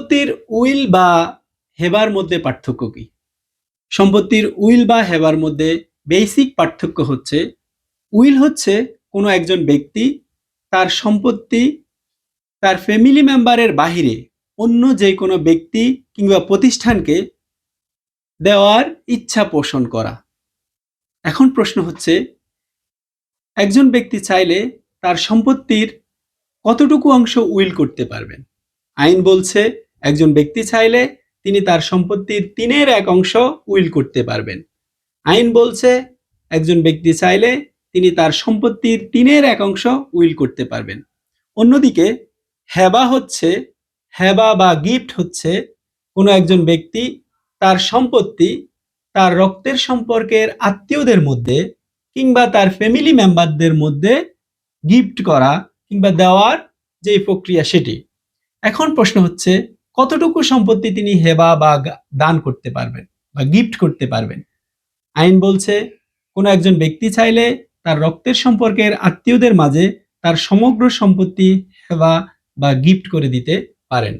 সম্পত্তির উইল বা হেবার মধ্যে পার্থক্য কি? সম্পত্তির উইল বা হেবার মধ্যে বেসিক পার্থক্য হচ্ছে, উইল হচ্ছে কোনো একজন ব্যক্তি তার সম্পত্তি তার ফ্যামিলি মেম্বারের বাহিরে অন্য যে কোনো ব্যক্তি কিংবা প্রতিষ্ঠানকে দেওয়ার ইচ্ছা পোষণ করা। এখন প্রশ্ন হচ্ছে, একজন ব্যক্তি চাইলে তার সম্পত্তির কতটুকু অংশ উইল করতে পারবেন? আইন বলছে একজন ব্যক্তি চাইলে তিনি তার সম্পত্তির 1/3 অংশ উইল করতে পারবেন। আইন বলছে একজন ব্যক্তি চাইলে তিনি তার সম্পত্তির 1/3 অংশ উইল করতে পারবেন। অন্যদিকে হেবা বা গিফট হচ্ছে কোনো একজন ব্যক্তি তার সম্পত্তি তার রক্তের সম্পর্কের আত্মীয়দের মধ্যে কিংবা তার ফ্যামিলি মেম্বারদের মধ্যে গিফট করা কিংবা দেওয়ার যে প্রক্রিয়া সেটি। এখন প্রশ্ন হচ্ছে, কতটুকু সম্পত্তি তিনি হেবা বা দান করতে পারবেন বা গিফট করতে পারবেন? আইন বলছে কোনো একজন ব্যক্তি চাইলে তার রক্তের সম্পর্কের আত্মীয়দের মাঝে তার সমগ্র সম্পত্তি হেবা বা গিফট করে দিতে পারেন।